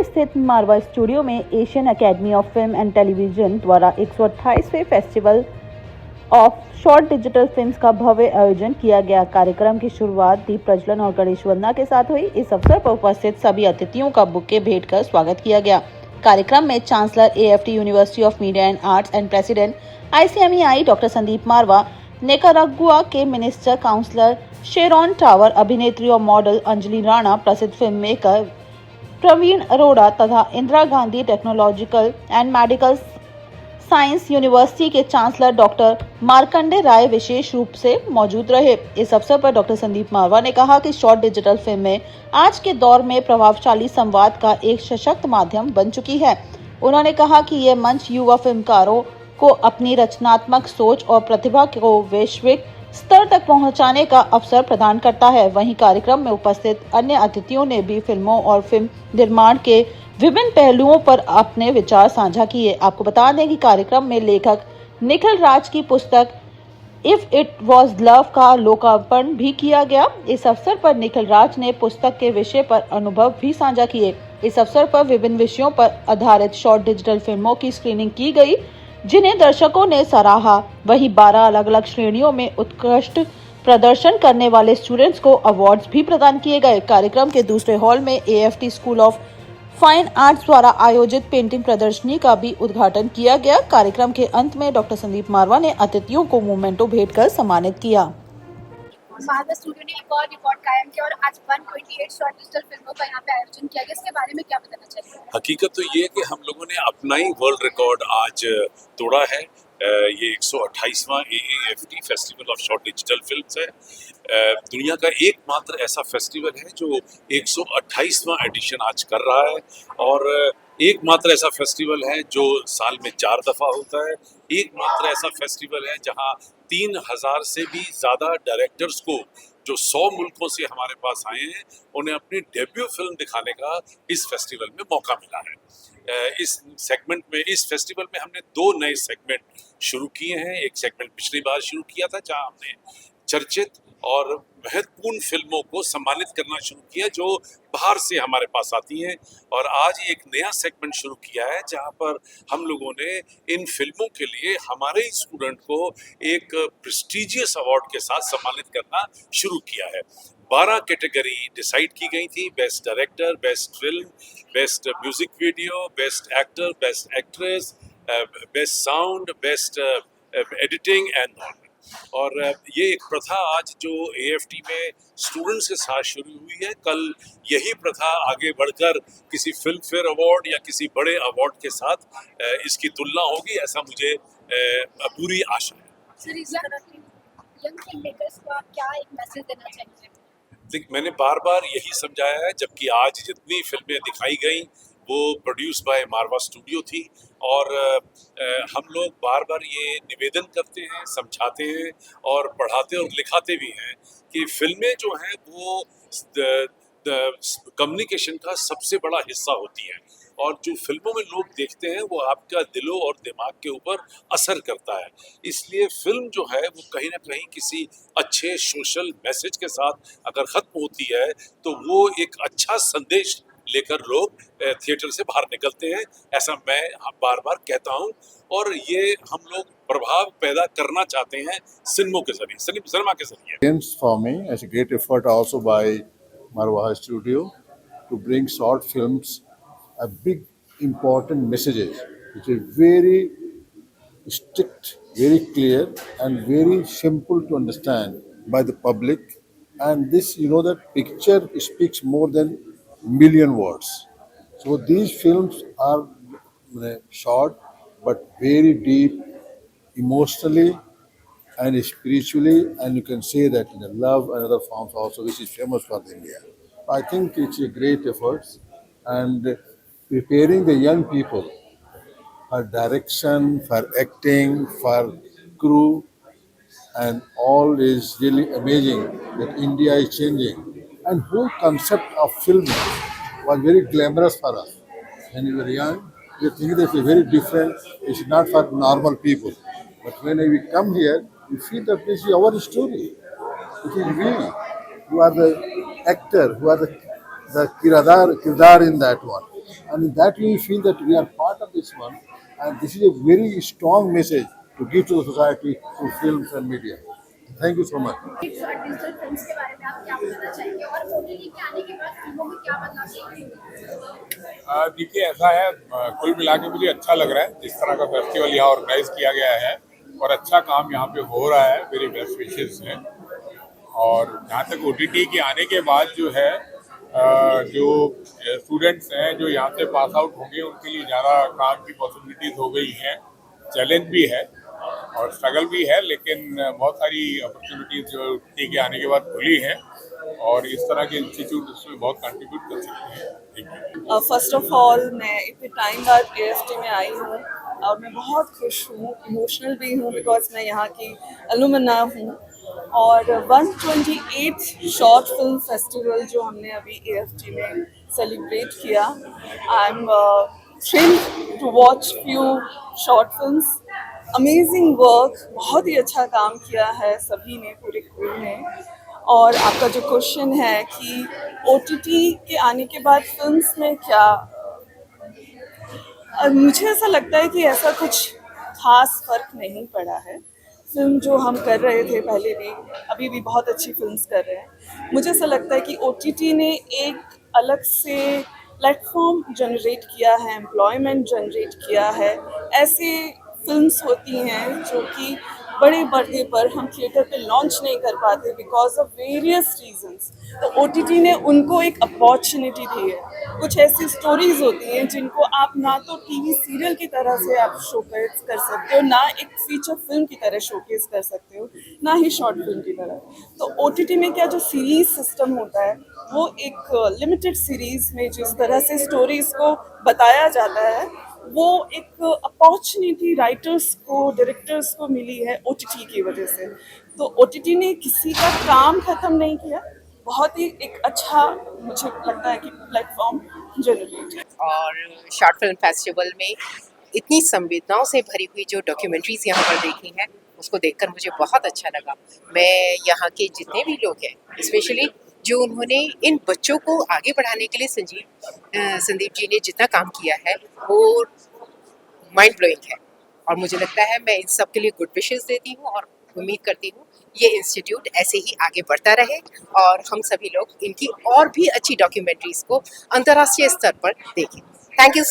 स्थित मारवा स्टूडियो में Asian academy of film and television द्वारा 128वें festival of short digital films का भव्य आयोजन किया गया। कार्यक्रम की शुरुआत दीप प्रज्वलन और गणेश वंदना के साथ हुई। इस अवसर पर उपस्थित सभी अतिथियों का बुके भेंट कर स्वागत किया गया। कार्यक्रम में chancellor AFT university of media and arts and president ICMEI doctor Sandeep Marwah, Nicaragua के मिनिस्टर काउंसलर शेरॉन टावर, अभिनेत्री और मॉडल अंजलि राणा, प्रसिद्ध फिल्म मेकर प्रवीण अरोड़ा तथा Indira Gandhi technological and medical science university के चांसलर डॉक्टर मार्कंडे राय विशेष रूप से मौजूद रहे। इस अवसर पर डॉक्टर संदीप मारवा ने कहा कि शॉर्ट डिजिटल फिल्में आज के दौर में प्रभावशाली संवाद का एक सशक्त माध्यम बन चुकी है। उन्होंने कहा कि यह मंच युवा फिल्मकारों को अपनी रचनात्मक सोच और प्रतिभा को वैश्विक स्तर तक पहुंचाने का अवसर प्रदान करता है। वहीं कार्यक्रम में उपस्थित अन्य अतिथियों ने भी फिल्मों और फिल्म निर्माण के विभिन्न पहलुओं पर अपने विचार साझा किए। आपको बता दें कि कार्यक्रम में लेखक निखिल राज की पुस्तक इफ इट वॉज लव का लोकार्पण भी किया गया। इस अवसर पर निखिल राज ने पुस्तक के विषय पर अनुभव भी साझा किए। इस अवसर पर विभिन्न विषयों पर आधारित शॉर्ट डिजिटल फिल्मों की स्क्रीनिंग की गई, जिन्हें दर्शकों ने सराहा। वहीं 12 अलग अलग श्रेणियों में उत्कृष्ट प्रदर्शन करने वाले स्टूडेंट्स को अवार्ड्स भी प्रदान किए गए। कार्यक्रम के दूसरे हॉल में AFT school of fine arts द्वारा आयोजित पेंटिंग प्रदर्शनी का भी उद्घाटन किया गया। कार्यक्रम के अंत में डॉक्टर संदीप मारवा ने अतिथियों को मोमेंटो भेंट कर सम्मानित किया। मारवा स्टूडियो ने एक और रिकॉर्ड कायम किया और आज 128 शॉर्ट डिजिटल फिल्मों का यहाँ पे आयोजन किया गया। इसके बारे में क्या बताना चाहिए? हकीकत तो ये है कि हम लोगों ने अपना ही वर्ल्ड रिकॉर्ड आज तोड़ा है। ये 128वां AAFT festival of short digital films है। दुनिया का एकमात्र ऐसा फेस्टिवल है जो 128वां एडिशन आज कर रहा है और एकमात्र ऐसा फेस्टिवल है जो साल में 4 दफ़ा होता है। एकमात्र ऐसा फेस्टिवल है जहां 3000 से भी ज़्यादा डायरेक्टर्स को जो 100 मुल्कों से हमारे पास आए हैं, उन्हें अपनी डेब्यू फिल्म दिखाने का इस फेस्टिवल में मौका मिला है। इस फेस्टिवल में हमने 2 नए सेगमेंट शुरू किए हैं। एक सेगमेंट पिछली बार शुरू किया था जहां हमने चर्चित और महत्वपूर्ण फिल्मों को सम्मानित करना शुरू किया जो बाहर से हमारे पास आती हैं, और आज एक नया सेगमेंट शुरू किया है जहां पर हम लोगों ने इन फिल्मों के लिए हमारे ही स्टूडेंट को एक प्रेस्टिजियस अवार्ड के साथ सम्मानित करना शुरू किया है। 12 कैटेगरी डिसाइड की गई थी: best director, best film, best music video, best actor, best actress, best sound, best editing and all. और ये एक प्रथा आज जो AFT में स्टूडेंट्स के साथ शुरू हुई है, कल यही प्रथा आगे बढ़कर किसी फिल्म फेयर अवार्ड या किसी बड़े अवार्ड के साथ इसकी तुलना होगी, ऐसा मुझे पूरी आशा है। सर, इस यंग फिल्म मेकर्स को आप क्या एक मैसेज देना चाहेंगे? देखिए, मैंने बार बार यही समझाया है, जबकि आज जितनी फिल्में दिखाई गई वो प्रोड्यूस बाय मारवा स्टूडियो थी, और हम लोग बार बार ये निवेदन करते हैं, समझाते हैं और पढ़ाते और लिखाते भी हैं कि फिल्में जो हैं वो कम्युनिकेशन का सबसे बड़ा हिस्सा होती हैं, और जो फिल्मों में लोग देखते हैं वो आपका दिलों और दिमाग के ऊपर असर करता है। इसलिए फिल्म जो है वो कहीं ना कहीं किसी अच्छे सोशल मैसेज के साथ अगर ख़त्म होती है तो वो एक अच्छा संदेश लेकर लोग थिएटर से बाहर निकलते हैं, ऐसा मैं बार बार कहता हूं, और ये हम लोग प्रभाव पैदा करना चाहते हैं सिनेमा के जरिए, सिनेमा के जरिए। For me, as a great effort also by Marwa Studio to bring short films, a big important messages, which is very strict, very clear, and very simple to understand by the public. And this, that picture speaks more than million words. So these films are short but very deep, emotionally and spiritually, and you can say that in the love and other forms also, which is famous for India. I think it's a great effort, and preparing the young people for direction, for acting, for crew, and all is really amazing that India is changing. And whole concept of filming was very glamorous for us. When we were young, we think that it's very different. It's not for normal people. But when we come here, we feel that this is our story. It is we who are the actor, who are the kirdar in that one. And in that we feel that we are part of this one, and this is a very strong message to give to the society through films and media. Thank you so much. Digital films के बारे में आप क्या बताना चाहेंगे और OTT के आने के बाद फिल्मों में क्या बदलाव देखेंगे? देखिए ऐसा है, कुल मिला के मुझे अच्छा लग रहा है जिस तरह का फेस्टिवल यहाँ ऑर्गेनाइज किया गया है और अच्छा काम यहाँ पे हो रहा है। मेरे बेस्ट विशेस हैं। और जहाँ तक ओटीटी के आने के बाद जो है जो स्टूडेंट्स हैं जो यहाँ से पास आउट होंगे उनके लिए ज़्यादा काम की पॉसिबिलिटीज़ हो गई हैं। चैलेंज भी है और स्ट्रगल भी है, लेकिन बहुत सारी अपॉर्चुनिटीज़ जो ओटीटी के आने के बाद खुली हैं और इस तरह के इंस्टीट्यूट उसमें बहुत कंट्रीब्यूट कर सकते हैं। फर्स्ट ऑफ ऑल मैं इतने टाइम बाद AFT में आई हूँ और मैं बहुत खुश हूँ, इमोशनल भी हूँ बिकॉज मैं यहाँ की अलुमना हूँ। और 128 शॉर्ट फिल्म फेस्टिवल जो हमने अभी AFT में सेलिब्रेट किया, I am thrilled to watch few short films. Amazing work, बहुत ही अच्छा काम किया है सभी ने, पूरे क्रू ने। और आपका जो क्वेश्चन है कि OTT के आने के बाद फिल्म्स में क्या, मुझे ऐसा लगता है कि ऐसा कुछ खास फर्क नहीं पड़ा है। फिल्म जो हम कर रहे थे पहले भी, अभी भी बहुत अच्छी फिल्म्स कर रहे हैं। मुझे ऐसा लगता है कि OTT ने एक अलग से प्लेटफॉर्म जनरेट किया है, एम्प्लॉयमेंट जनरेट किया है। ऐसे फिल्म्स होती हैं जो कि बड़े पर्दे पर हम थिएटर पे लॉन्च नहीं कर पाते बिकॉज ऑफ वेरियस रीजंस, तो OTT ने उनको एक अपॉर्चुनिटी दी है। कुछ ऐसी स्टोरीज होती हैं जिनको आप ना तो टीवी सीरियल की तरह से आप शोकेस कर सकते हो, ना एक फीचर फिल्म की तरह शोकेस कर सकते हो, ना ही शॉर्ट फिल्म की तरह। तो OTT में क्या जो सीरीज सिस्टम होता है वो एक लिमिटेड सीरीज में जिस तरह से स्टोरीज को बताया जाता है, वो एक अपॉर्चुनिटी राइटर्स को, डायरेक्टर्स को मिली है OTT की वजह से। तो OTT ने किसी का काम खत्म नहीं किया, बहुत ही एक अच्छा मुझे लगता है कि प्लेटफॉर्म जनरेट। और शॉर्ट फिल्म फेस्टिवल में इतनी संवेदनाओं से भरी हुई जो डॉक्यूमेंट्रीज यहाँ पर देखी हैं उसको देखकर मुझे बहुत अच्छा लगा। मैं यहाँ के जितने भी लोग हैं, स्पेशली जो उन्होंने इन बच्चों को आगे बढ़ाने के लिए संदीप जी ने जितना काम किया है वो माइंड ब्लोइंग है। और मुझे लगता है मैं इन सब के लिए गुड विशेस देती हूँ और उम्मीद करती हूँ ये इंस्टीट्यूट ऐसे ही आगे बढ़ता रहे और हम सभी लोग इनकी और भी अच्छी डॉक्यूमेंट्रीज को अंतर्राष्ट्रीय स्तर पर देखें। Thank you.